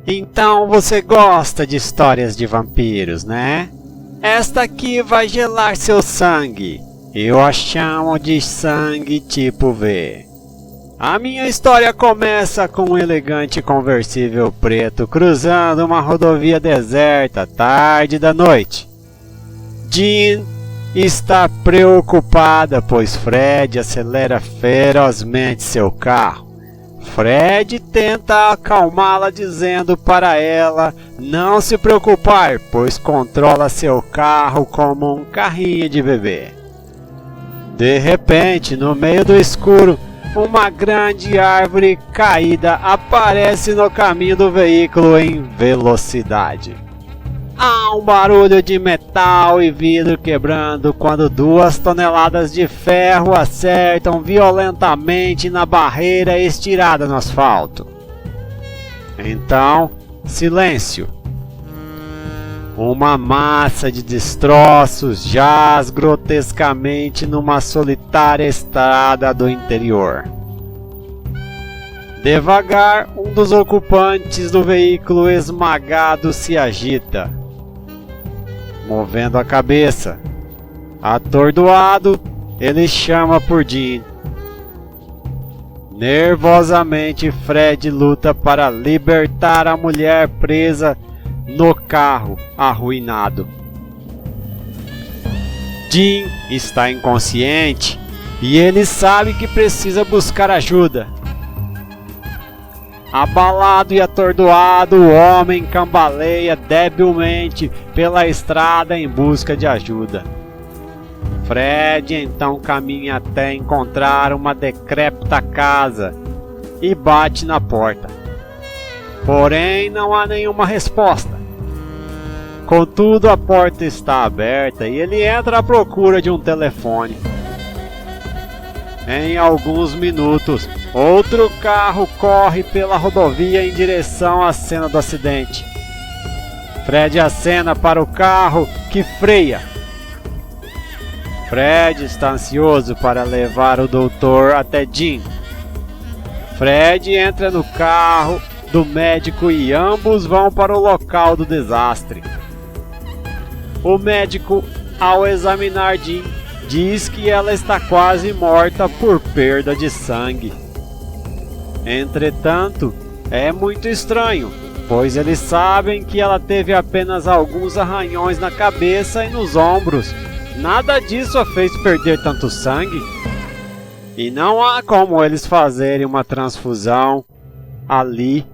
Então você gosta de histórias de vampiros, né? Esta aqui vai gelar seu sangue. Eu a chamo de sangue tipo V. A minha história começa com um elegante conversível preto cruzando uma rodovia deserta tarde da noite. Jean está preocupada, pois Fred acelera ferozmente seu carro. Fred tenta acalmá-la dizendo para ela não se preocupar, pois controla seu carro como um carrinho de bebê. De repente, no meio do escuro, uma grande árvore caída aparece no caminho do veículo em velocidade. Há um barulho de metal e vidro quebrando quando 2 toneladas de ferro acertam violentamente na barreira estirada no asfalto. Então, silêncio. Uma massa de destroços jaz grotescamente numa solitária estrada do interior. Devagar, um dos ocupantes do veículo esmagado se agita, movendo a cabeça. Atordoado, ele chama por Jean. Nervosamente, Fred luta para libertar a mulher presa no carro arruinado. Jean está inconsciente e ele sabe que precisa buscar ajuda. Abalado e atordoado, o homem cambaleia debilmente pela estrada em busca de ajuda. Fred então caminha até encontrar uma decrépita casa e bate na porta. Porém, não há nenhuma resposta. Contudo, a porta está aberta e ele entra à procura de um telefone. Em alguns minutos, outro carro corre pela rodovia em direção à cena do acidente. Fred acena para o carro, que freia. Fred está ansioso para levar o doutor até Jean. Fred entra no carro do médico e ambos vão para o local do desastre. O médico, ao examinar Jean, diz que ela está quase morta por perda de sangue. Entretanto, é muito estranho, pois eles sabem que ela teve apenas alguns arranhões na cabeça e nos ombros. Nada disso a fez perder tanto sangue. E não há como eles fazerem uma transfusão ali,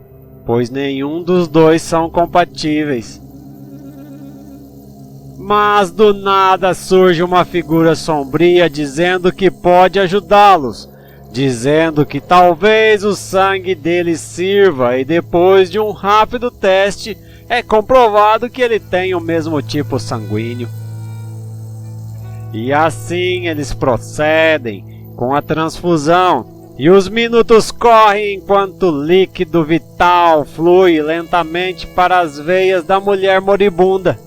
pois nenhum dos dois são compatíveis. Mas do nada surge uma figura sombria dizendo que pode ajudá-los, dizendo que talvez o sangue deles sirva, e depois de um rápido teste é comprovado que ele tem o mesmo tipo sanguíneo. E assim eles procedem com a transfusão, e os minutos correm enquanto o líquido vital flui lentamente para as veias da mulher moribunda.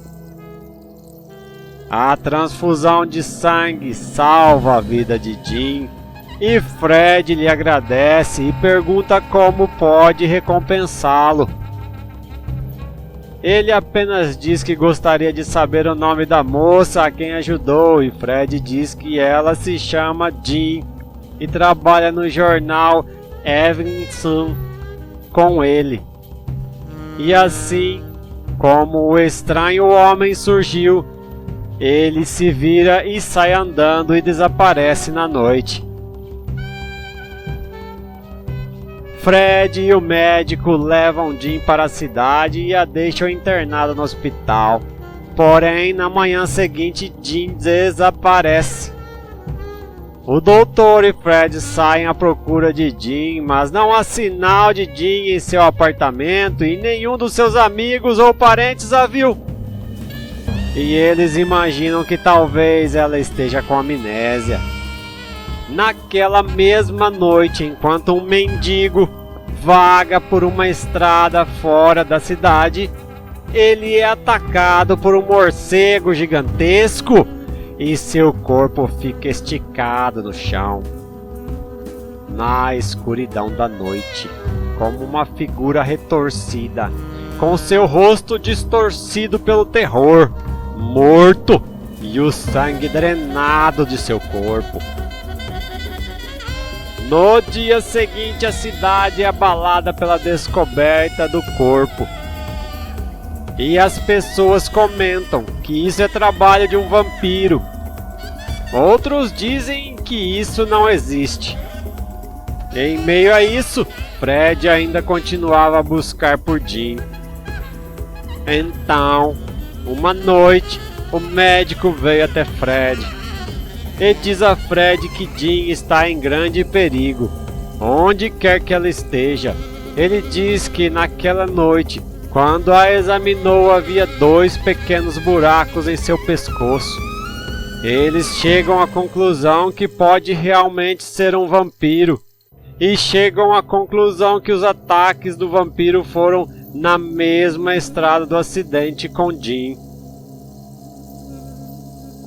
A transfusão de sangue salva a vida de Jean, e Fred lhe agradece e pergunta como pode recompensá-lo. Ele apenas diz que gostaria de saber o nome da moça a quem ajudou, e Fred diz que ela se chama Jean e trabalha no jornal Evening Sun com ele. E assim, como o estranho homem surgiu, ele se vira e sai andando e desaparece na noite. Fred e o médico levam Jean para a cidade e a deixam internada no hospital. Porém, na manhã seguinte, Jean desaparece. O doutor e Fred saem à procura de Jean, mas não há sinal de Jean em seu apartamento e nenhum dos seus amigos ou parentes a viu. E eles imaginam que talvez ela esteja com amnésia. Naquela mesma noite, enquanto um mendigo vaga por uma estrada fora da cidade, ele é atacado por um morcego gigantesco e seu corpo fica esticado no chão, na escuridão da noite. como uma figura retorcida, com seu rosto distorcido pelo terror, morto e o sangue drenado de seu corpo. No dia seguinte, a cidade é abalada pela descoberta do corpo. E as pessoas comentam que isso é trabalho de um vampiro. Outros dizem que isso não existe. Em meio a isso, Fred ainda continuava a buscar por Jean. Então, uma noite, o médico veio até Fred e diz a Fred que Jean está em grande perigo, onde quer que ela esteja. Ele diz que naquela noite, quando a examinou, havia 2 pequenos buracos em seu pescoço. Eles chegam à conclusão que pode realmente ser um vampiro. E chegam à conclusão que os ataques do vampiro foram na mesma estrada do acidente com Jean.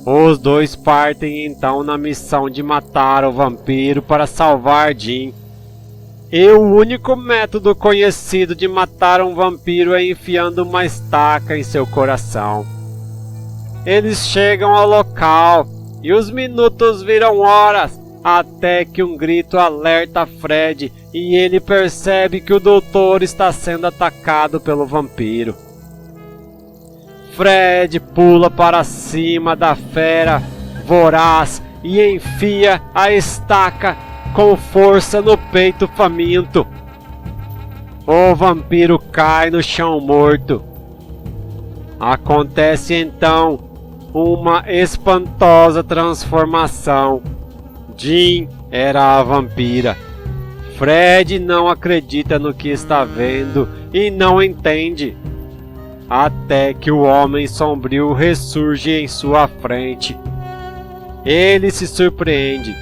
Os 2 partem então na missão de matar o vampiro para salvar Jean. E o único método conhecido de matar um vampiro é enfiando uma estaca em seu coração. Eles chegam ao local e os minutos viram horas, até que um grito alerta Fred e ele percebe que o doutor está sendo atacado pelo vampiro. Fred pula para cima da fera voraz e enfia a estaca com força no peito faminto. O vampiro cai no chão morto. Acontece então uma espantosa transformação. Jean era a vampira. Fred não acredita no que está vendo e não entende. Até que o homem sombrio ressurge em sua frente. Ele se surpreende.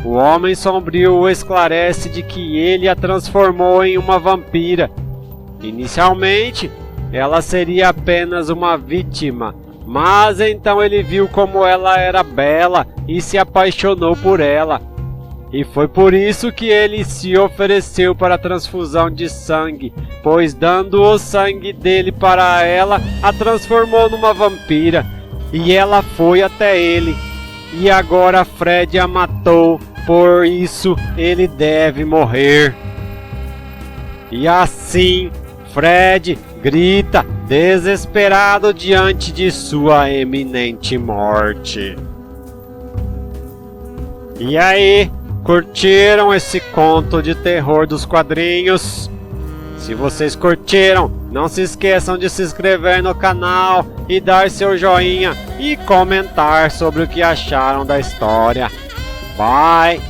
O homem sombrio o esclarece de que ele a transformou em uma vampira. Inicialmente, ela seria apenas uma vítima, mas então ele viu como ela era bela e se apaixonou por ela. E foi por isso que ele se ofereceu para a transfusão de sangue, pois dando o sangue dele para ela, a transformou numa vampira. E ela foi até ele. E agora Fred a matou, por isso ele deve morrer. E assim, Fred grita, desesperado diante de sua iminente morte. E aí, curtiram esse conto de terror dos quadrinhos? Se vocês curtiram, não se esqueçam de se inscrever no canal e dar seu joinha e comentar sobre o que acharam da história. Bye!